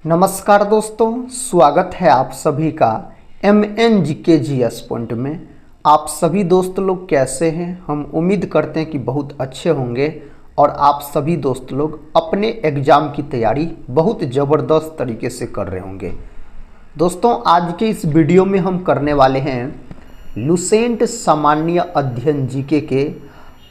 नमस्कार दोस्तों, स्वागत है आप सभी का MNGKGS पॉइंट में। आप सभी दोस्त लोग कैसे हैं? हम उम्मीद करते हैं कि बहुत अच्छे होंगे और आप सभी दोस्त लोग अपने एग्ज़ाम की तैयारी बहुत ज़बरदस्त तरीके से कर रहे होंगे। दोस्तों, आज के इस वीडियो में हम करने वाले हैं लुसेंट सामान्य अध्ययन जीके के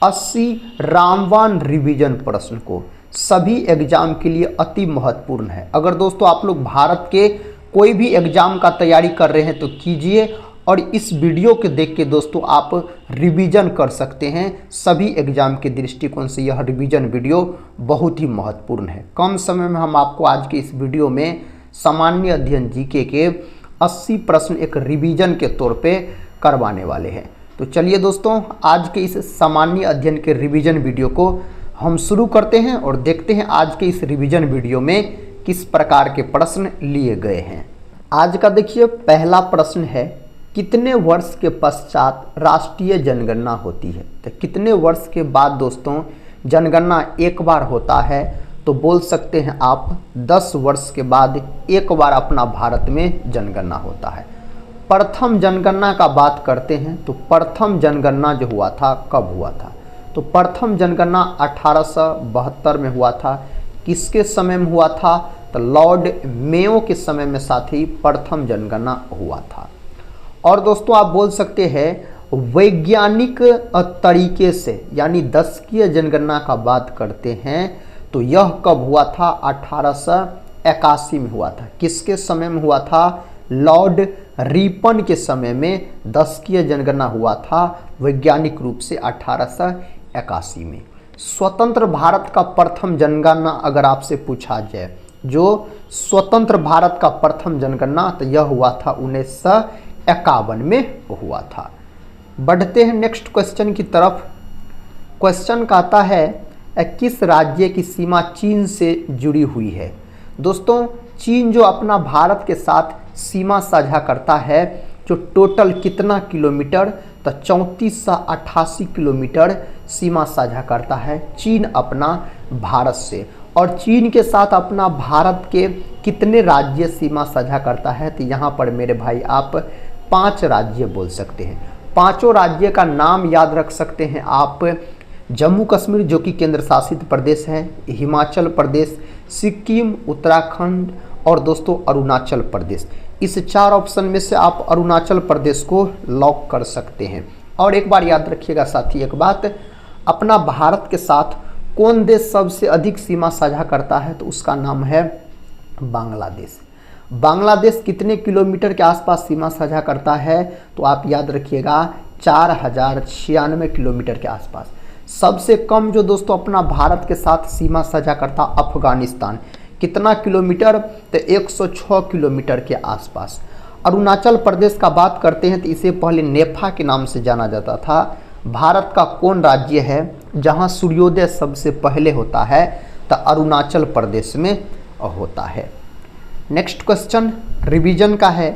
80 रामबाण रिवीजन प्रश्न को। सभी एग्जाम के लिए अति महत्वपूर्ण है। अगर दोस्तों आप लोग भारत के कोई भी एग्जाम का तैयारी कर रहे हैं तो कीजिए, और इस वीडियो के देख के दोस्तों आप रिवीजन कर सकते हैं। सभी एग्जाम के दृष्टिकोण से यह रिवीजन वीडियो बहुत ही महत्वपूर्ण है। कम समय में हम आपको आज के इस वीडियो में सामान्य अध्ययन जीके के 80 प्रश्न एक रिवीजन के तौर पे करवाने वाले हैं। तो चलिए दोस्तों, आज के इस सामान्य अध्ययन के रिवीजन वीडियो को हम शुरू करते हैं और देखते हैं आज के इस रिवीजन वीडियो में किस प्रकार के प्रश्न लिए गए हैं। आज का देखिए पहला प्रश्न है, कितने वर्ष के पश्चात राष्ट्रीय जनगणना होती है? तो कितने वर्ष के बाद दोस्तों जनगणना एक बार होता है? तो बोल सकते हैं आप 10 वर्ष के बाद एक बार अपना भारत में जनगणना होता है। प्रथम जनगणना का बात करते हैं तो प्रथम जनगणना जो हुआ था कब हुआ था? तो प्रथम जनगणना 1872 में हुआ था। किसके समय में हुआ था? तो लॉर्ड मेयो के समय में साथ ही प्रथम जनगणना हुआ था। और दोस्तों आप बोल सकते हैं वैज्ञानिक तरीके से यानी दशकीय जनगणना का बात करते हैं तो यह कब हुआ था? 1881 में हुआ था। किसके समय में हुआ था? लॉर्ड रिपन के समय में दशकीय जनगणना हुआ था वैज्ञानिक रूप से 1881 में। स्वतंत्र भारत का प्रथम जनगणना अगर आपसे पूछा जाए, जो स्वतंत्र भारत का प्रथम जनगणना, तो यह हुआ था 1951 में हुआ था। बढ़ते हैं नेक्स्ट क्वेश्चन की तरफ। क्वेश्चन कहता है किस राज्य की सीमा चीन से जुड़ी हुई है? दोस्तों चीन जो अपना भारत के साथ सीमा साझा करता है, जो टोटल कितना किलोमीटर? तो 3488 किलोमीटर सीमा साझा करता है चीन अपना भारत से। और चीन के साथ अपना भारत के कितने राज्य सीमा साझा करता है? तो यहाँ पर मेरे भाई आप 5 राज्य बोल सकते हैं। पांचों राज्य का नाम याद रख सकते हैं आप। जम्मू कश्मीर जो कि केंद्र शासित प्रदेश है, हिमाचल प्रदेश, सिक्किम, उत्तराखंड और दोस्तों अरुणाचल प्रदेश। इस 4 ऑप्शन में से आप अरुणाचल प्रदेश को लॉक कर सकते हैं। और एक बार याद रखिएगा साथी एक बात, अपना भारत के साथ कौन देश सबसे अधिक सीमा साझा करता है? तो उसका नाम है बांग्लादेश। बांग्लादेश कितने किलोमीटर के आसपास सीमा साझा करता है? तो आप याद रखिएगा 4096 किलोमीटर के आसपास। सबसे कम जो दोस्तों अपना भारत के साथ सीमा साझा करता अफगानिस्तान, कितना किलोमीटर? तो 106 किलोमीटर के आसपास। अरुणाचल प्रदेश का बात करते हैं तो इसे पहले नेफा के नाम से जाना जाता था। भारत का कौन राज्य है जहां सूर्योदय सबसे पहले होता है? तो अरुणाचल प्रदेश में होता है। नेक्स्ट क्वेश्चन रिवीजन का है,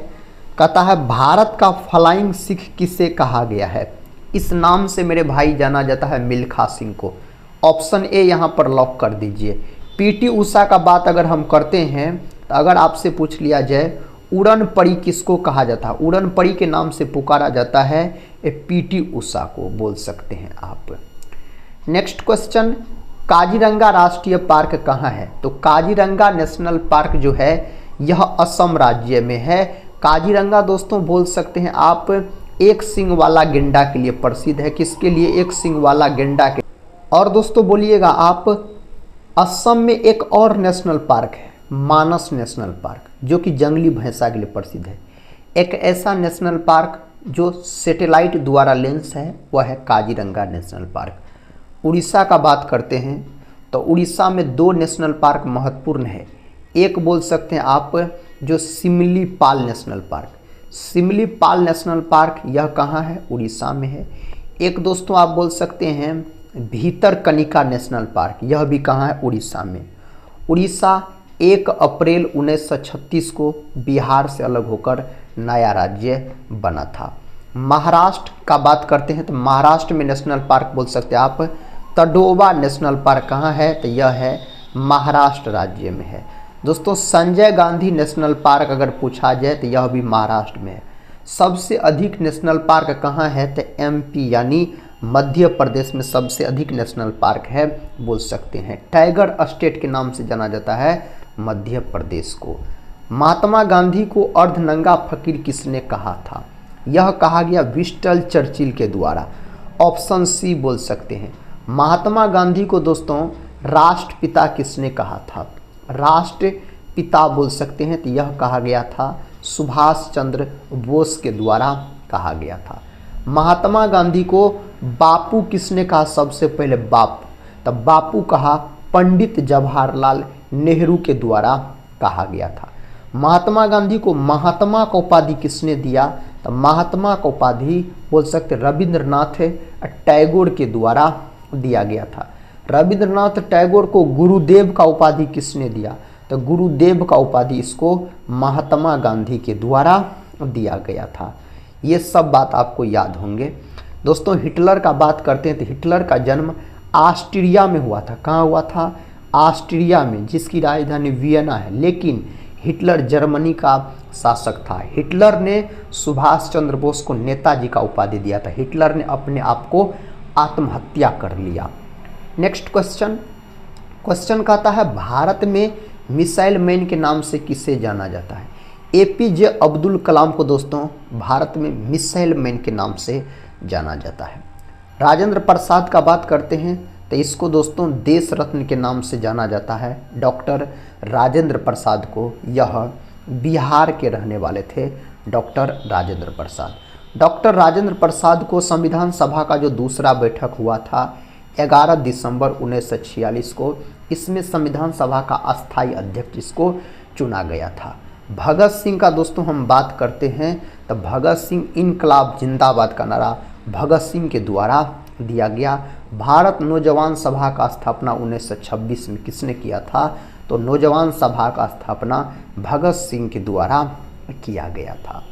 कहता है भारत का फ्लाइंग सिख किसे कहा गया है? इस नाम से मेरे भाई जाना जाता है मिल्खा सिंह को। ऑप्शन ए यहाँ पर लॉक कर दीजिए। पीटी उषा का बात अगर हम करते हैं तो अगर आपसे पूछ लिया जाए उड़न परी किसको कहा जाता है? उड़न परी के नाम से पुकारा जाता है पीटी उषा को बोल सकते हैं आप। नेक्स्ट क्वेश्चन, काजीरंगा राष्ट्रीय पार्क कहाँ है? तो काजीरंगा नेशनल पार्क जो है यह असम राज्य में है। काजीरंगा दोस्तों बोल सकते हैं आप एक सींग वाला गेंडा के लिए प्रसिद्ध है। किसके लिए? एक सींग वाला गेंडा के। और दोस्तों बोलिएगा आप, असम में एक और नेशनल पार्क है मानस नेशनल पार्क, जो कि जंगली भैंसा के लिए प्रसिद्ध है। एक ऐसा नेशनल पार्क जो सैटेलाइट द्वारा लेंस है वह है काजीरंगा नेशनल पार्क। उड़ीसा का बात करते हैं तो उड़ीसा में 2 नेशनल पार्क महत्वपूर्ण है। एक बोल सकते हैं आप जो Similipal national park. Similipal national park यह कहाँ है? उड़ीसा में है। एक दोस्तों आप बोल सकते हैं भीतरकनिका नेशनल पार्क, यह भी कहाँ है? उड़ीसा में। उड़ीसा 1 अप्रैल 1936 को बिहार से अलग होकर नया राज्य बना था। महाराष्ट्र का बात करते हैं तो महाराष्ट्र में नेशनल पार्क बोल सकते हैं आप तडोबा नेशनल पार्क कहाँ है? तो यह है महाराष्ट्र राज्य में है। दोस्तों संजय गांधी नेशनल पार्क अगर पूछा जाए तो यह भी महाराष्ट्र में है। सबसे अधिक नेशनल पार्क कहाँ है, तो एमपी यानी मध्य प्रदेश में सबसे अधिक नेशनल पार्क है बोल सकते हैं। टाइगर स्टेट के नाम से जाना जाता है मध्य प्रदेश को। महात्मा गांधी को अर्धनंगा फकीर किसने कहा था, यह कहा गया विंस्टन चर्चिल के द्वारा। ऑप्शन सी बोल सकते हैं। महात्मा गांधी को दोस्तों राष्ट्रपिता किसने कहा था, राष्ट्रपिता बोल सकते हैं, तो यह कहा गया था सुभाष चंद्र बोस के द्वारा कहा गया था। महात्मा गांधी को बापू किसने कहा, सबसे पहले बापू, तब बापू कहा पंडित जवाहरलाल नेहरू के द्वारा कहा गया था। महात्मा गांधी को महात्मा का उपाधि किसने दिया, तो महात्मा का उपाधि बोल सकते रविंद्रनाथ टैगोर के द्वारा दिया गया था। रविंद्रनाथ टैगोर को गुरुदेव का उपाधि किसने दिया, तो गुरुदेव का उपाधि इसको महात्मा गांधी के द्वारा दिया गया था। ये सब बात आपको याद होंगे। दोस्तों हिटलर का बात करते हैं तो हिटलर का जन्म ऑस्ट्रिया में हुआ था। कहाँ हुआ था, ऑस्ट्रिया में, जिसकी राजधानी वियना है। लेकिन हिटलर जर्मनी का शासक था। हिटलर ने सुभाष चंद्र बोस को नेताजी का उपाधि दिया था। हिटलर ने अपने आप को आत्महत्या कर लिया। नेक्स्ट क्वेश्चन कहता है भारत में मिसाइल मैन के नाम से किसे जाना जाता है। एपीजे अब्दुल कलाम को दोस्तों भारत में मिसाइल मैन के नाम से जाना जाता है। राजेंद्र प्रसाद का बात करते हैं तो इसको दोस्तों देश रत्न के नाम से जाना जाता है। डॉक्टर राजेंद्र प्रसाद को, यह बिहार के रहने वाले थे डॉक्टर राजेंद्र प्रसाद। डॉक्टर राजेंद्र प्रसाद को संविधान सभा का जो दूसरा बैठक हुआ था 11 दिसंबर 1946 को, इसमें संविधान सभा का अस्थायी अध्यक्ष इसको चुना गया था। भगत सिंह का दोस्तों हम बात करते हैं तो भगत सिंह इनकलाब जिंदाबाद का नारा भगत सिंह के द्वारा दिया गया। भारत नौजवान सभा का स्थापना 1926 में किसने किया था, तो नौजवान सभा का स्थापना भगत सिंह के द्वारा किया गया था।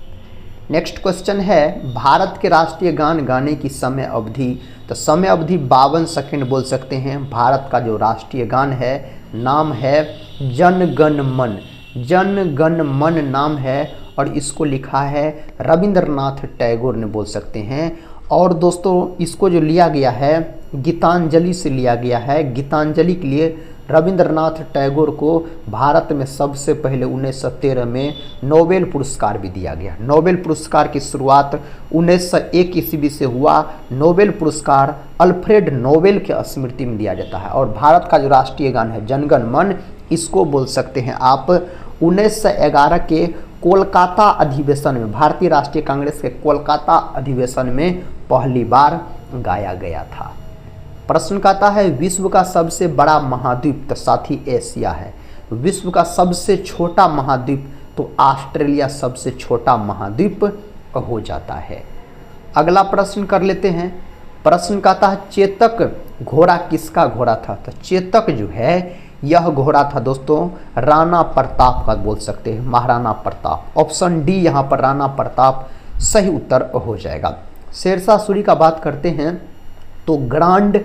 नेक्स्ट क्वेश्चन है भारत के राष्ट्रीय गान गाने की समय अवधि, तो समय अवधि 52 सेकंड बोल सकते हैं। भारत का जो राष्ट्रीय गान है नाम है जन गण मन, जन गण मन नाम है और इसको लिखा है रविंद्रनाथ टैगोर ने बोल सकते हैं। और दोस्तों इसको जो लिया गया है गीतांजलि से लिया गया है। गीतांजलि के लिए रविंद्रनाथ टैगोर को भारत में सबसे पहले 1913 में नोबेल पुरस्कार भी दिया गया। नोबेल पुरस्कार की शुरुआत 1901 ईस्वी से हुआ। नोबेल पुरस्कार अल्फ्रेड नोबेल के स्मृति में दिया जाता है। और भारत का जो राष्ट्रीय गान है जनगण मन, इसको बोल सकते हैं आप 1911 के कोलकाता अधिवेशन में, भारतीय राष्ट्रीय कांग्रेस के कोलकाता अधिवेशन में पहली बार गाया गया था। प्रश्न कहता है विश्व का सबसे बड़ा महाद्वीप, तो साथी एशिया है। विश्व का सबसे छोटा महाद्वीप, तो ऑस्ट्रेलिया सबसे छोटा महाद्वीप हो जाता है। अगला प्रश्न कर लेते हैं। प्रश्न कहता है चेतक घोड़ा किसका घोड़ा था, तो चेतक जो है यह घोड़ा था दोस्तों राणा प्रताप का बोल सकते हैं, महाराणा प्रताप। ऑप्शन डी यहाँ पर राणा प्रताप सही उत्तर हो जाएगा। शेरशाह सूरी का बात करते हैं तो ग्रांड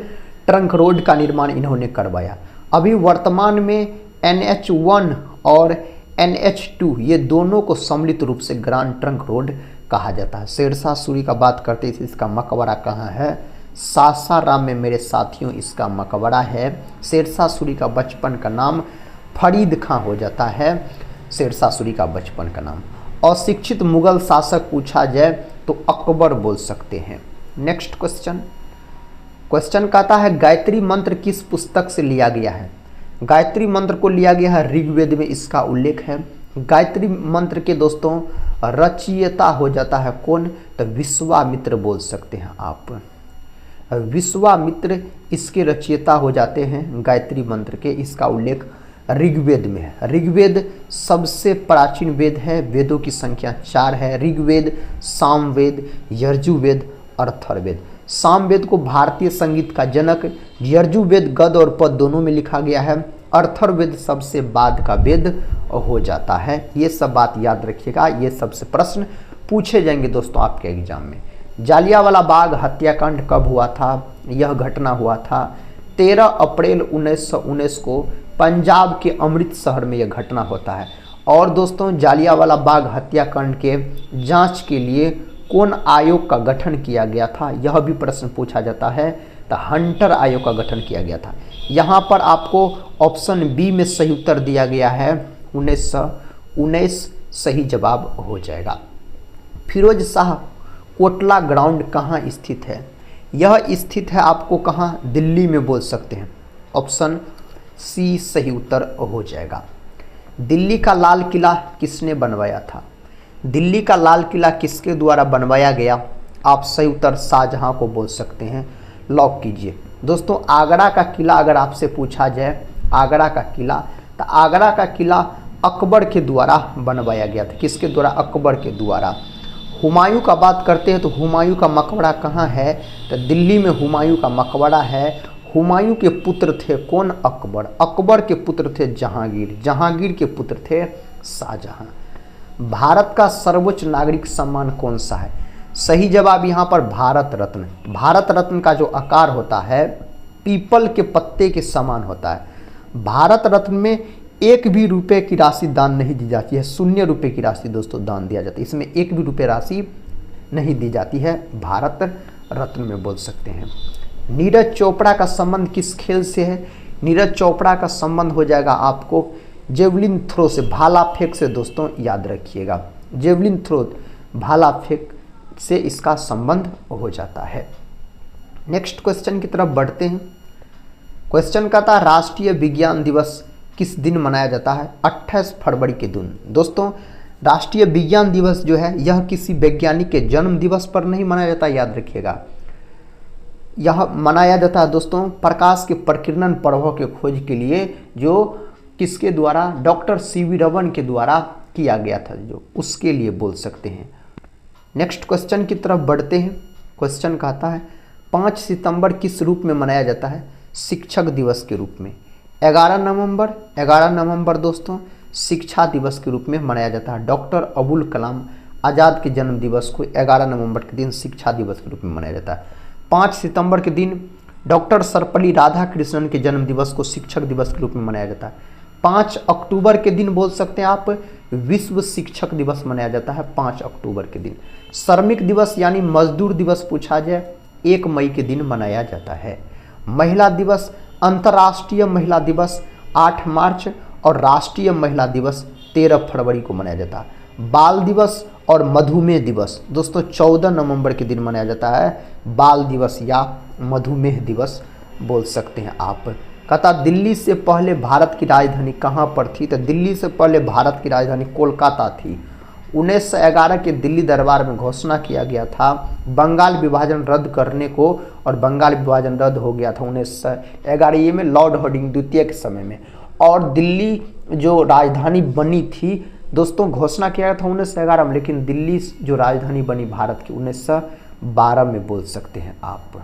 ट्रंक रोड का निर्माण इन्होंने करवाया। अभी वर्तमान में NH1 और NH2 ये दोनों को सम्मिलित रूप से ग्रांड ट्रंक रोड कहा जाता है। शेरशाह सूरी का बात करते थे, इसका मकबरा कहाँ है, सासाराम में मेरे साथियों इसका मकबरा है। शेरशाह सूरी का बचपन का नाम फरीद खां हो जाता है, शेरशाह सूरी का बचपन का नाम। अशिक्षित मुगल शासक पूछा जाए तो अकबर बोल सकते हैं। नेक्स्ट क्वेश्चन कहता है गायत्री मंत्र किस पुस्तक से लिया गया है। गायत्री मंत्र को लिया गया है ऋग्वेद में, इसका उल्लेख है। गायत्री मंत्र के दोस्तों रचयिता हो जाता है कौन, तो विश्वामित्र बोल सकते हैं आप। विश्वामित्र इसके रचयिता हो जाते हैं गायत्री मंत्र के। इसका उल्लेख ऋग्वेद में है। ऋग्वेद सबसे प्राचीन वेद है, वेदों की संख्या 4 है। ऋग्वेद, सामवेद, यजुर्वेद, अथर्ववेद। सामवेद को भारतीय संगीत का जनक, यजुर्वेद गद और पद दोनों में लिखा गया है। अथर्ववेद सबसे बाद का वेद हो जाता है। ये सब बात याद रखिएगा, ये सबसे प्रश्न पूछे जाएंगे दोस्तों आपके एग्जाम में। जालियांवाला बाग हत्याकांड कब हुआ था, यह घटना हुआ था 13 अप्रैल 1919 को पंजाब के अमृतसर में यह घटना होता है। और दोस्तों जालियांवाला बाग हत्याकांड के जांच के लिए कौन आयोग का गठन किया गया था, यह भी प्रश्न पूछा जाता है। तो हंटर आयोग का गठन किया गया था। यहाँ पर आपको ऑप्शन बी में सही उत्तर दिया गया है, 1919 सही जवाब हो जाएगा। फिरोज शाह कोटला ग्राउंड कहाँ स्थित है? यह स्थित है आपको कहाँ? दिल्ली में बोल सकते हैं। ऑप्शन सी सही उत्तर हो जाएगा। दिल्ली का लाल किला किसने बनवाया था? दिल्ली का लाल किला किसके द्वारा बनवाया गया? आप सही उत्तर शाहजहां को बोल सकते हैं। लॉक कीजिए। दोस्तों आगरा का किला अगर आपसे पूछा जाए, आगरा का किला, तो आगरा का किला अकबर के द्वारा बनवाया गया था। किसके द्वारा? अकबर के द्वारा। हुमायूं का बात करते हैं तो हुमायूं का मकबरा कहाँ है? तो दिल्ली में हुमायूं का मकबरा है। हुमायूं के पुत्र थे कौन? अकबर। अकबर के पुत्र थे जहांगीर। जहांगीर के पुत्र थे शाहजहां। भारत का सर्वोच्च नागरिक सम्मान कौन सा है? सही जवाब यहाँ पर भारत रत्न। भारत रत्न का जो आकार होता है पीपल के पत्ते के समान होता है। भारत रत्न में 1 भी रुपये की राशि दान नहीं दी जाती है, 0 रुपये की राशि दोस्तों दान दिया जाता है। इसमें 1 भी रुपये राशि नहीं दी जाती है, भारत रत्न में बोल सकते हैं। नीरज चोपड़ा का संबंध किस खेल से है? नीरज चोपड़ा का संबंध हो जाएगा आपको जेवलिन थ्रो से, भाला फेंक से। दोस्तों याद रखिएगा, जेवलिन थ्रो, भाला फेंक से इसका संबंध हो जाता है। नेक्स्ट क्वेश्चन की तरफ बढ़ते हैं। क्वेश्चन का था राष्ट्रीय विज्ञान दिवस किस दिन मनाया जाता है? 28 फरवरी के दिन। दोस्तों राष्ट्रीय विज्ञान दिवस जो है यह किसी वैज्ञानिक के जन्म दिवस पर नहीं मनाया जाता, याद रखिएगा। यह मनाया जाता है दोस्तों प्रकाश के प्रकीर्णन प्रभाव के खोज के लिए, जो किसके द्वारा? डॉक्टर सीवी रमन के द्वारा किया गया था, जो उसके लिए बोल सकते हैं। नेक्स्ट क्वेश्चन की तरफ बढ़ते हैं। क्वेश्चन कहता है 5 सितंबर किस रूप में मनाया जाता है? शिक्षक दिवस के रूप में। 11 नवंबर दोस्तों शिक्षा दिवस के रूप में मनाया जाता है। डॉक्टर अबुल कलाम आज़ाद के जन्म दिवस को 11 नवंबर के दिन शिक्षा दिवस के रूप में मनाया जाता है। 5 सितंबर के दिन डॉक्टर सर्वपल्ली राधाकृष्णन के जन्म दिवस को शिक्षक दिवस के रूप में मनाया जाता है। 5 अक्टूबर के दिन बोल सकते हैं आप विश्व शिक्षक दिवस मनाया जाता है। 5 अक्टूबर के दिन श्रमिक दिवस यानी मजदूर दिवस पूछा जाए 1 मई के दिन मनाया जाता है। महिला दिवस, अंतर्राष्ट्रीय महिला दिवस 8 मार्च और राष्ट्रीय महिला दिवस 13 फरवरी को मनाया जाता है। बाल दिवस और मधुमेह दिवस दोस्तों 14 नवंबर के दिन मनाया जाता है। बाल दिवस या मधुमेह दिवस बोल सकते हैं आप। कहता दिल्ली से पहले भारत की राजधानी कहाँ पर थी? तो दिल्ली से पहले भारत की राजधानी कोलकाता थी। 1911 के दिल्ली दरबार में घोषणा किया गया था बंगाल विभाजन रद्द करने को, और बंगाल विभाजन रद्द हो गया था 1911 में लॉर्ड हार्डिंग द्वितीय के समय में। और दिल्ली जो राजधानी बनी थी दोस्तों, घोषणा किया गया था 1911 में, लेकिन दिल्ली जो राजधानी बनी भारत की 1912 में बोल सकते हैं आप।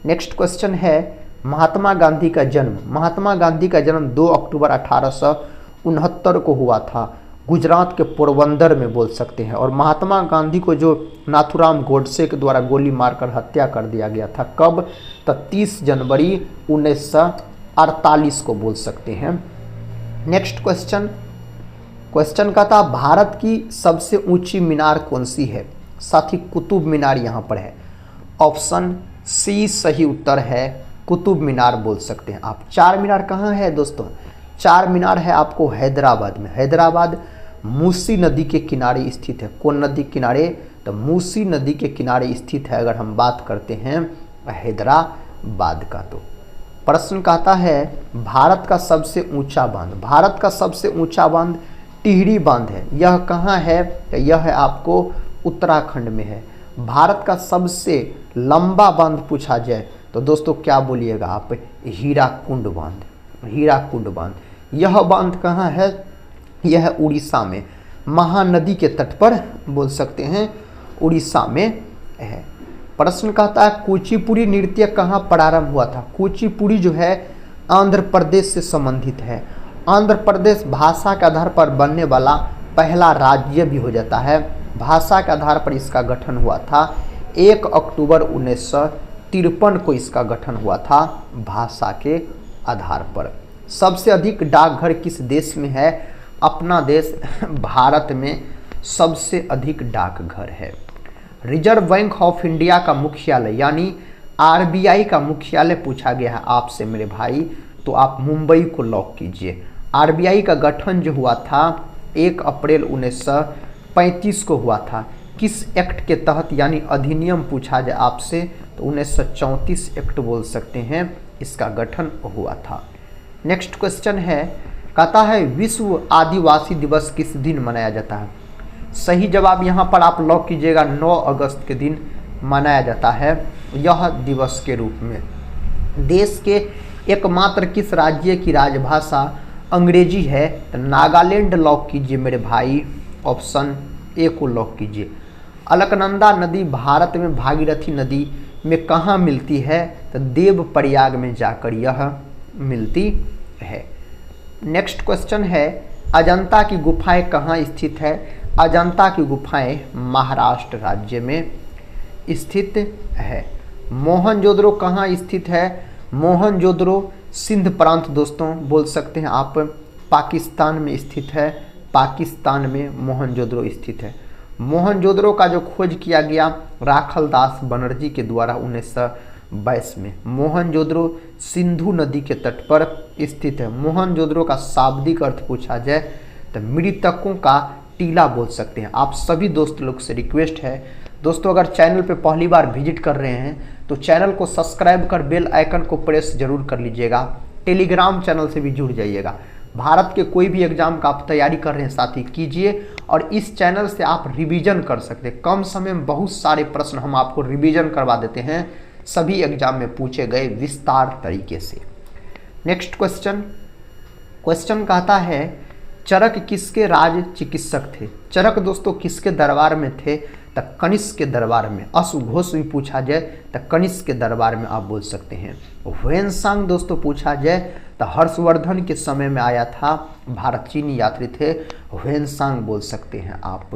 नेक्स्ट क्वेश्चन है महात्मा गांधी का जन्म। महात्मा गांधी का जन्म 2 अक्टूबर 1869 को हुआ था, गुजरात के पोरबंदर में बोल सकते हैं। और महात्मा गांधी को जो नाथुराम गोडसे के द्वारा गोली मारकर हत्या कर दिया गया था, कब? तो 30 जनवरी 1948 को बोल सकते हैं। नेक्स्ट क्वेश्चन का था भारत की सबसे ऊंची मीनार कौन सी है? साथी कुतुब मीनार यहाँ पर है। ऑप्शन सी सही उत्तर है, कुतुब मीनार बोल सकते हैं आप। 4 मीनार कहाँ है दोस्तों? 4 मीनार है आपको हैदराबाद में। हैदराबाद मूसी नदी के किनारे स्थित है। कौन नदी किनारे? तो मूसी नदी के किनारे स्थित है। अगर हम बात करते हैं हैदराबाद का, तो प्रश्न कहता है भारत का सबसे ऊंचा बांध। भारत का सबसे ऊंचा बांध टिहरी बांध है। यह कहाँ है? तो यह है आपको उत्तराखंड में है। भारत का सबसे लंबा बांध पूछा जाए तो दोस्तों क्या बोलिएगा आप? हीराकुंड बांध। हीराकुंड बांध, यह बांध कहाँ है? यह उड़ीसा में, महानदी के तट पर बोल सकते हैं, उड़ीसा में है। प्रश्न कहता है कुचिपुड़ी नृत्य कहाँ प्रारंभ हुआ था? कुचिपुड़ी जो है आंध्र प्रदेश से संबंधित है। आंध्र प्रदेश भाषा के आधार पर बनने वाला पहला राज्य भी हो जाता है। भाषा के आधार पर इसका गठन हुआ था। 1 अक्टूबर 1953 को इसका गठन हुआ था भाषा के आधार पर। सबसे अधिक डाकघर किस देश में है? अपना देश भारत में सबसे अधिक डाकघर है। रिजर्व बैंक ऑफ इंडिया का मुख्यालय यानी आरबीआई का मुख्यालय पूछा गया है आपसे मेरे भाई, तो आप मुंबई को लॉक कीजिए। आरबीआई का गठन जो हुआ था 1 अप्रैल 1935 को हुआ था। किस एक्ट के तहत यानी अधिनियम पूछा जाए आपसे तो 1934 एक्ट बोल सकते हैं, इसका गठन हुआ था। नेक्स्ट क्वेश्चन है, कहता है विश्व आदिवासी दिवस किस दिन मनाया जाता है? सही जवाब यहाँ पर आप लॉक कीजिएगा, 9 अगस्त के दिन मनाया जाता है यह दिवस के रूप में। देश के एकमात्र किस राज्य की राजभाषा अंग्रेजी है? तो नागालैंड लॉक कीजिए मेरे भाई, ऑप्शन ए को लॉक कीजिए। अलकनंदा नदी भारत में भागीरथी नदी में कहाँ मिलती है? तो देवप्रयाग में जाकर यह मिलती है। नेक्स्ट क्वेश्चन है, अजंता की गुफाएं कहाँ स्थित है? अजंता की गुफाएं महाराष्ट्र राज्य में स्थित है। मोहनजोदड़ो कहाँ स्थित है? मोहनजोदड़ो सिंध प्रांत दोस्तों बोल सकते हैं आप, पाकिस्तान में स्थित है। पाकिस्तान में मोहनजोदड़ो स्थित है। मोहनजोदड़ो का जो खोज किया गया राखलदास बनर्जी के द्वारा 1922 में। मोहनजोदड़ो सिंधु नदी के तट पर स्थित है। मोहनजोदड़ो का शाब्दिक अर्थ पूछा जाए तो मृतकों का टीला बोल सकते हैं। आप सभी दोस्त लोग से रिक्वेस्ट है दोस्तों, अगर चैनल पे पहली बार विजिट कर रहे हैं तो चैनल को सब्सक्राइब कर बेल आइकन को प्रेस जरूर कर लीजिएगा। टेलीग्राम चैनल से भी जुड़ जाइएगा। भारत के कोई भी एग्जाम का आप तैयारी कर रहे हैं साथी कीजिए, और इस चैनल से आप रिवीजन कर सकते हैं। कम समय में बहुत सारे प्रश्न हम आपको रिवीजन करवा देते हैं, सभी एग्जाम में पूछे गए विस्तार तरीके से। नेक्स्ट क्वेश्चन कहता है, चरक किसके राज चिकित्सक थे? चरक दोस्तों किसके दरबार में थे? तो कनिष्क के दरबार में। अश्वघोष भी पूछा जाए तो कनिष्क के दरबार में आप बोल सकते हैं। ह्वेनसांग दोस्तों पूछा जाए तो हर्षवर्धन के समय में आया था, भारत चीनी यात्री थे, ह्वेनसांग बोल सकते हैं आप।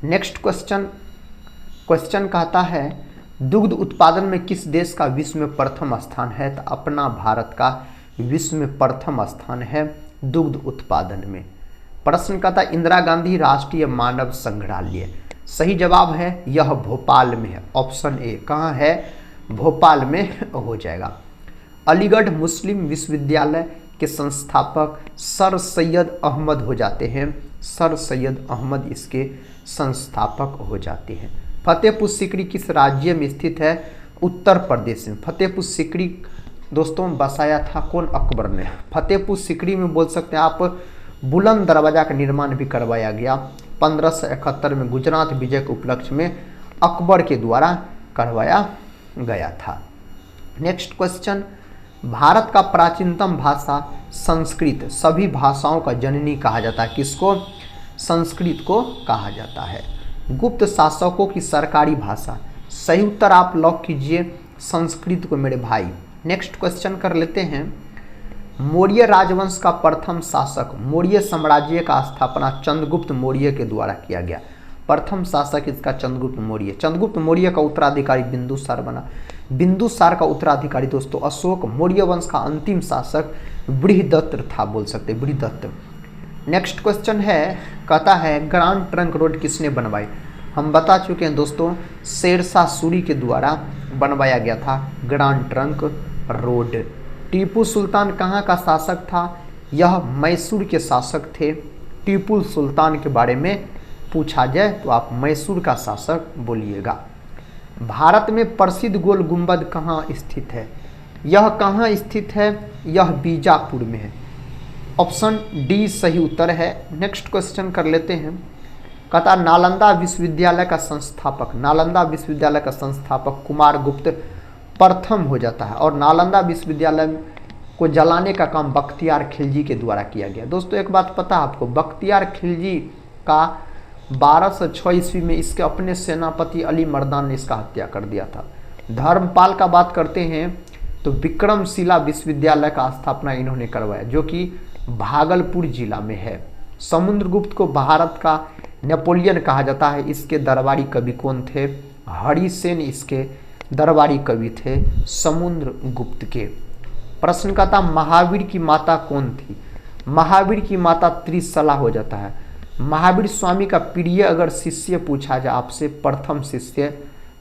नेक्स्ट क्वेश्चन कहता है, दुग्ध उत्पादन में किस देश का विश्व में प्रथम स्थान है? तो अपना भारत का विश्व में प्रथम स्थान है दुग्ध उत्पादन में। प्रश्न कहता है, इंदिरा गांधी राष्ट्रीय मानव संग्रहालय, सही जवाब है यह भोपाल में है, ऑप्शन ए। कहाँ है? भोपाल में हो जाएगा। अलीगढ़ मुस्लिम विश्वविद्यालय के संस्थापक सर सैयद अहमद हो जाते हैं। सर सैयद अहमद इसके संस्थापक हो जाते हैं। फतेहपुर सीकरी किस राज्य में स्थित है? उत्तर प्रदेश में। फतेहपुर सीकरी दोस्तों बसाया था कौन? अकबर ने। फतेहपुर सीकरी में बोल सकते हैं आप बुलंद दरवाजा का निर्माण भी करवाया गया 1571 में गुजरात विजय के उपलक्ष्य में अकबर के द्वारा करवाया गया था। नेक्स्ट क्वेश्चन, भारत का प्राचीनतम भाषा संस्कृत, सभी भाषाओं का जननी कहा जाता है। किसको? संस्कृत को कहा जाता है। गुप्त शासकों की सरकारी भाषा, सही उत्तर आप लॉक कीजिए संस्कृत को मेरे भाई। नेक्स्ट क्वेश्चन कर लेते हैं, मौर्य राजवंश का प्रथम शासक, मौर्य साम्राज्य का स्थापना चंद्रगुप्त मौर्य के द्वारा किया गया। प्रथम शासक इसका चंद्रगुप्त मौर्य। चंद्रगुप्त मौर्य का उत्तराधिकारी बिंदुसार बना। बिंदुसार का उत्तराधिकारी दोस्तों अशोक। मौर्य वंश का अंतिम शासक बृहदत्त था बोल सकते, बृहदत्त। नेक्स्ट क्वेश्चन है, कहता है ग्रांड ट्रंक रोड किसने बनवाई? हम बता चुके हैं दोस्तों, शेरशाह सूरी के द्वारा बनवाया गया था grand trunk road. Tipu Sultan कहाँ का शासक था? यह मैसूर के शासक थे। टीपू सुल्तान के बारे में पूछा जाए तो आप मैसूर का शासक बोलिएगा। भारत में प्रसिद्ध गोल गुंबद कहाँ स्थित है? यह कहाँ स्थित है? यह बीजापुर में है, ऑप्शन डी सही उत्तर है। नेक्स्ट क्वेश्चन कर लेते हैं, कहता नालंदा विश्वविद्यालय का संस्थापक, नालंदा विश्वविद्यालय का संस्थापक कुमारगुप्त प्रथम हो जाता है, और नालंदा विश्वविद्यालय को जलाने का काम बख्तियार खिलजी के द्वारा किया गया। दोस्तों एक बात पता है आपको, बख्तियार खिलजी का 1206 ईस्वी में इसके अपने सेनापति अली मर्दान ने इसका हत्या कर दिया था। धर्मपाल का बात करते हैं तो विक्रमशिला विश्वविद्यालय का स्थापना इन्होंने करवाया, जो कि भागलपुर जिला में है। समुद्रगुप्त को भारत का नेपोलियन कहा जाता है। इसके दरबारी कवि कौन थे? हरिसेन इसके दरबारी कवि थे समुद्रगुप्त के। प्रश्न का था महावीर की माता कौन थी। महावीर की माता त्रिशला हो जाता है। महावीर स्वामी का प्रिय अगर शिष्य पूछा जाए आपसे, प्रथम शिष्य,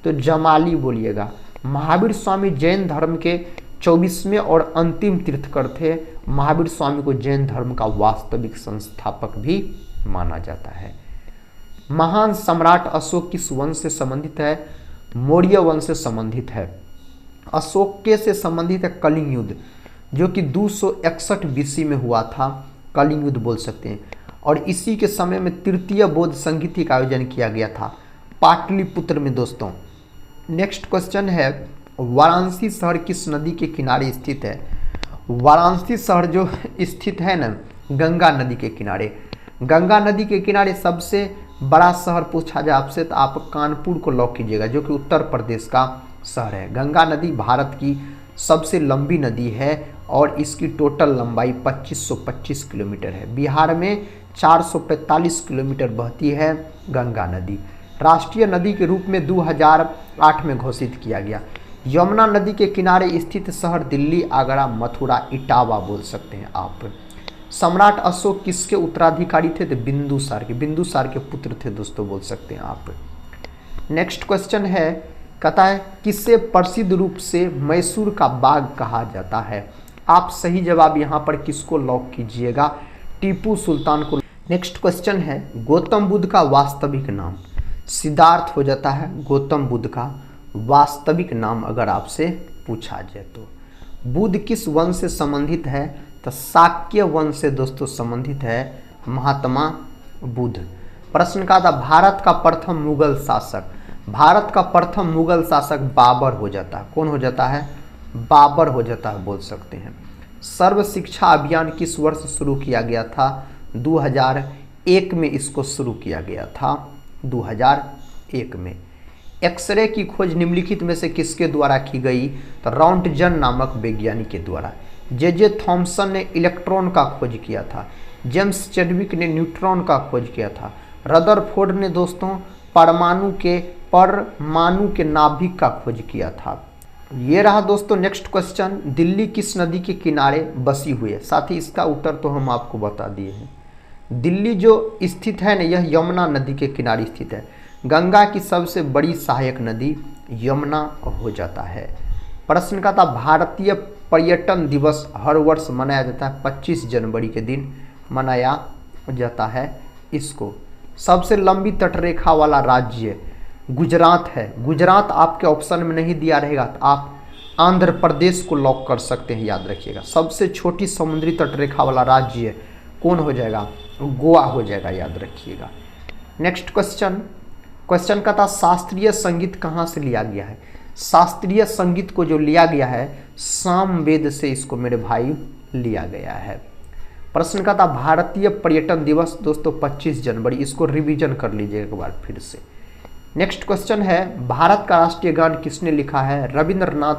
तो जमाली बोलिएगा। महावीर स्वामी जैन धर्म के 24वें और अंतिम तीर्थकर थे। महावीर स्वामी को जैन धर्म का वास्तविक संस्थापक भी माना जाता है। महान सम्राट अशोक किस वंश से संबंधित है? मौर्य वंश से संबंधित है। अशोक के से संबंधित है कलिंग युद्ध, जो कि 261 बीसी में हुआ था, कलिंग युद्ध बोल सकते हैं। और इसी के समय में तृतीय बौद्ध संगीति का आयोजन किया गया था पाटलिपुत्र में दोस्तों। नेक्स्ट क्वेश्चन है, वाराणसी शहर किस नदी के किनारे स्थित है? वाराणसी शहर जो स्थित है ना, गंगा नदी के किनारे। गंगा नदी के किनारे सबसे बड़ा शहर पूछा जाए आपसे तो आप कानपुर को लॉक कीजिएगा, जो कि उत्तर प्रदेश का शहर है। गंगा नदी भारत की सबसे लंबी नदी है और इसकी टोटल लंबाई 2525 किलोमीटर है। बिहार में 445 किलोमीटर बहती है गंगा नदी। राष्ट्रीय नदी के रूप में 2008 में घोषित किया गया। यमुना नदी के किनारे स्थित शहर दिल्ली, आगरा, मथुरा, इटावा बोल सकते हैं आप। सम्राट अशोक किसके उत्तराधिकारी थे? तो बिंदुसार के। बिंदुसार के पुत्र थे दोस्तों बोल सकते हैं आप। नेक्स्ट क्वेश्चन है, कहता है किससे प्रसिद्ध रूप से मैसूर का बाग कहा जाता है? आप सही जवाब यहाँ पर किसको लॉक कीजिएगा? टीपू सुल्तान को। नेक्स्ट क्वेश्चन है, गौतम बुद्ध का वास्तविक नाम? सिद्धार्थ हो जाता है गौतम बुद्ध का वास्तविक नाम अगर आपसे पूछा जाए तो। बुद्ध किस वंश से संबंधित है? तो शाक्य वंश से दोस्तों संबंधित है महात्मा बुद्ध। प्रश्न का था, भारत का प्रथम मुगल शासक? भारत का प्रथम मुगल शासक बाबर हो जाता है। कौन हो जाता है? बाबर हो जाता है बोल सकते हैं। सर्व शिक्षा अभियान किस वर्ष शुरू किया गया था? 2001 में इसको शुरू किया गया था, 2001 में। एक्सरे की खोज निम्नलिखित में से किसके द्वारा की गई? तो रॉन्टजन नामक वैज्ञानिक के द्वारा। जे थॉमसन ने इलेक्ट्रॉन का खोज किया था। जेम्स चैडविक ने न्यूट्रॉन का खोज किया था। रदरफोर्ड ने दोस्तों परमाणु के नाभिक का खोज किया था। ये रहा दोस्तों नेक्स्ट क्वेश्चन, दिल्ली किस नदी के किनारे बसी हुई है? साथ ही इसका उत्तर तो हम आपको बता दिए हैं। दिल्ली जो स्थित है ना, यह यमुना नदी के किनारे स्थित है। गंगा की सबसे बड़ी सहायक नदी यमुना हो जाता है। प्रश्न का था, भारतीय पर्यटन दिवस हर वर्ष मनाया जाता है 25 जनवरी के दिन मनाया जाता है इसको। सबसे लंबी तटरेखा वाला राज्य गुजरात है। गुजरात आपके ऑप्शन में नहीं दिया रहेगा तो आप आंध्र प्रदेश को लॉक कर सकते हैं, याद रखिएगा। सबसे छोटी समुद्री तटरेखा वाला राज्य कौन हो जाएगा? गोवा हो जाएगा, याद रखिएगा। नेक्स्ट क्वेश्चन का था, शास्त्रीय संगीत कहाँ से लिया गया है? शास्त्रीय संगीत को जो लिया गया है सामवेद से इसको मेरे भाई लिया गया है। प्रश्न का था, भारतीय पर्यटन दिवस दोस्तों 25 जनवरी, इसको रिवीजन कर लीजिए एक बार फिर से। नेक्स्ट क्वेश्चन है, भारत का राष्ट्रीय गान किसने लिखा है? रविंद्रनाथ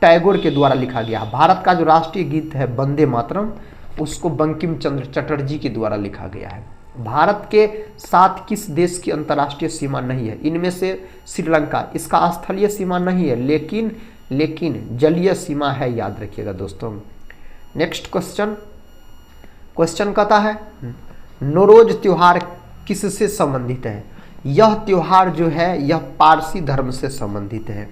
टैगोर के द्वारा लिखा गया। भारत का जो राष्ट्रीय गीत है वंदे मातरम, उसको बंकिम चंद्र चटर्जी के द्वारा लिखा गया है। भारत के साथ किस देश की अंतर्राष्ट्रीय सीमा नहीं है? इनमें से श्रीलंका, इसका स्थलीय सीमा नहीं है लेकिन जलीय सीमा है, याद रखिएगा दोस्तों। नेक्स्ट क्वेश्चन कहता है, नौरोज त्योहार किससे संबंधित है? यह त्योहार जो है यह पारसी धर्म से संबंधित है।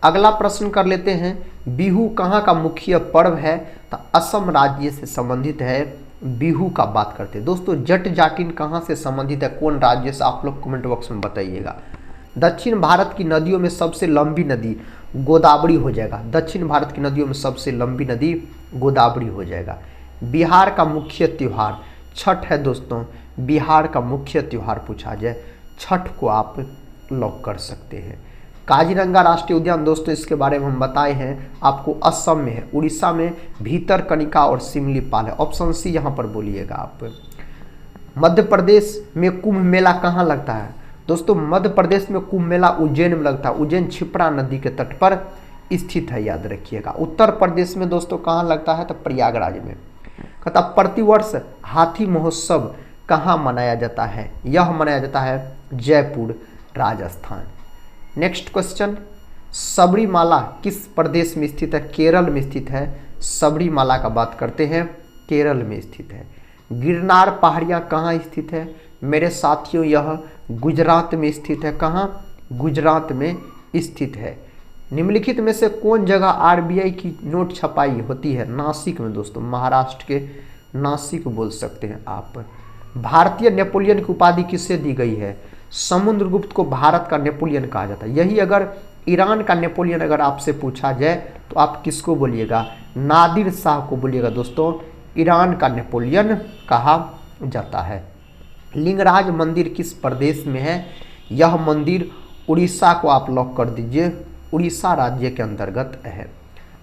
अगला प्रश्न कर लेते हैं, बिहू कहाँ का मुख्य पर्व है? तो असम राज्य से संबंधित है, बिहू का बात करते हैं दोस्तों। जट जाटिन कहाँ से संबंधित है, कौन राज्य से, आप लोग कमेंट बॉक्स में बताइएगा। दक्षिण भारत की नदियों में सबसे लंबी नदी गोदावरी हो जाएगा। दक्षिण भारत की नदियों में सबसे लंबी नदी गोदावरी हो जाएगा। बिहार का मुख्य त्यौहार छठ है दोस्तों। बिहार का मुख्य त्यौहार पूछा जाए छठ को आप लॉक कर सकते हैं। काजीरंगा राष्ट्रीय उद्यान दोस्तों इसके बारे में हम बताए हैं आपको, असम में है। उड़ीसा में भीतरकनिका और सिमलीपाल है। ऑप्शन सी यहाँ पर बोलिएगा आप। मध्य प्रदेश में कुंभ मेला कहाँ लगता है? दोस्तों मध्य प्रदेश में कुंभ मेला उज्जैन में लगता है। उज्जैन क्षिप्रा नदी के तट पर स्थित है, याद रखिएगा। उत्तर प्रदेश में दोस्तों कहाँ लगता है? तो प्रयागराज में। कहता प्रतिवर्ष हाथी महोत्सव कहाँ मनाया जाता है? यह मनाया जाता है जयपुर राजस्थान। नेक्स्ट क्वेश्चन, सबरीमाला किस प्रदेश में स्थित है? केरल में स्थित है सबरीमाला का बात करते हैं, केरल में स्थित है। गिरनार पहाड़ियाँ कहाँ स्थित है मेरे साथियों? यह गुजरात में स्थित है। कहाँ? गुजरात में स्थित है। निम्नलिखित में से कौन जगह आरबीआई की नोट छपाई होती है? नासिक में दोस्तों, महाराष्ट्र के नासिक बोल सकते हैं आप। भारतीय नेपोलियन की उपाधि किसे दी गई है? समुद्रगुप्त को भारत का नेपोलियन कहा जाता है। यही अगर ईरान का नेपोलियन अगर आपसे पूछा जाए तो आप किसको बोलिएगा? नादिर शाह को बोलिएगा दोस्तों, ईरान का नेपोलियन कहा जाता है। लिंगराज मंदिर किस प्रदेश में है? यह मंदिर उड़ीसा को आप लॉक कर दीजिए, उड़ीसा राज्य के अंतर्गत है।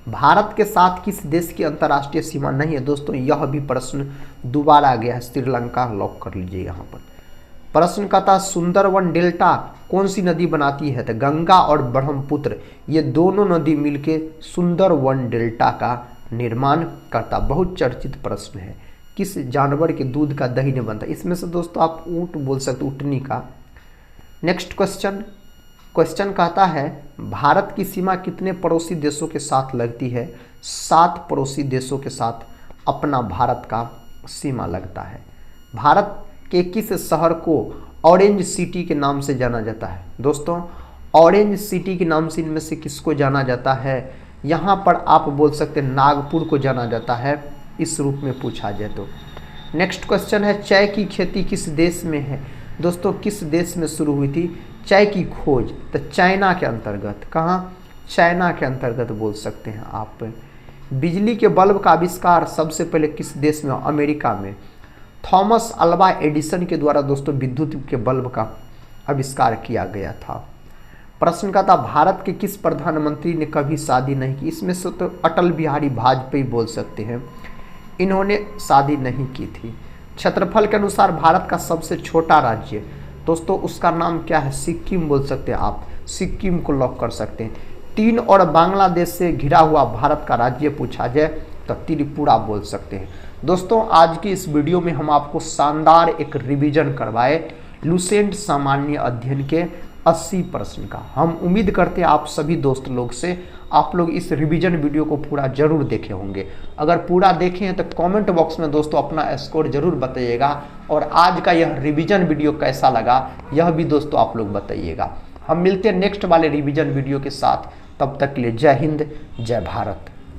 भारत के साथ किस देश की अंतर्राष्ट्रीय सीमा नहीं है? दोस्तों यह भी प्रश्न दोबारा आ गया है, श्रीलंका लॉक कर लीजिए यहाँ पर। प्रश्न का था सुंदरवन डेल्टा कौन सी नदी बनाती है? तो गंगा और ब्रह्मपुत्र ये दोनों नदी मिलके सुंदरवन डेल्टा का निर्माण करता। बहुत चर्चित प्रश्न है। किस जानवर के दूध का दही नहीं बनता? इसमें से दोस्तों आप ऊँट बोल सकते, ऊँटनी का। नेक्स्ट क्वेश्चन कहता है भारत की सीमा कितने पड़ोसी देशों के साथ लगती है? 7 पड़ोसी देशों के साथ अपना भारत का सीमा लगता है। भारत के किस शहर को ऑरेंज सिटी के नाम से जाना जाता है? दोस्तों ऑरेंज सिटी के नाम से इनमें से किसको जाना जाता है? यहाँ पर आप बोल सकते हैं नागपुर को जाना जाता है, इस रूप में पूछा जाए तो। नेक्स्ट क्वेश्चन है चाय की खेती किस देश में है? दोस्तों किस देश में शुरू हुई थी चाय की खोज? तो चाइना के अंतर्गत। कहाँ? चाइना के अंतर्गत बोल सकते हैं आप। बिजली के बल्ब का आविष्कार सबसे पहले किस देश में? अमेरिका में। थॉमस अल्वा एडिसन के द्वारा दोस्तों विद्युत के बल्ब का आविष्कार किया गया था। प्रश्न का था भारत के किस प्रधानमंत्री ने कभी शादी नहीं की? इसमें से तो अटल बिहारी वाजपेयी बोल सकते हैं, इन्होंने शादी नहीं की थी। क्षेत्रफल के अनुसार भारत का सबसे छोटा राज्य दोस्तों उसका नाम क्या है? सिक्किम बोल सकते हैं आप, सिक्किम को लॉक कर सकते हैं। चीन और बांग्लादेश से घिरा हुआ भारत का राज्य पूछा जाए तो त्रिपुरा बोल सकते हैं। दोस्तों आज की इस वीडियो में हम आपको शानदार एक रिवीजन करवाए लुसेंट सामान्य अध्ययन के 80 प्रश्न का। हम उम्मीद करते हैं आप सभी दोस्त लोग से आप लोग इस रिवीजन वीडियो को पूरा जरूर देखे होंगे। अगर पूरा देखे हैं तो कमेंट बॉक्स में दोस्तों अपना स्कोर जरूर बताइएगा और आज का यह रिवीजन वीडियो कैसा लगा यह भी दोस्तों आप लोग बताइएगा। हम मिलते हैं नेक्स्ट वाले रिवीजन वीडियो के साथ, तब तक के लिए जय हिंद जय भारत।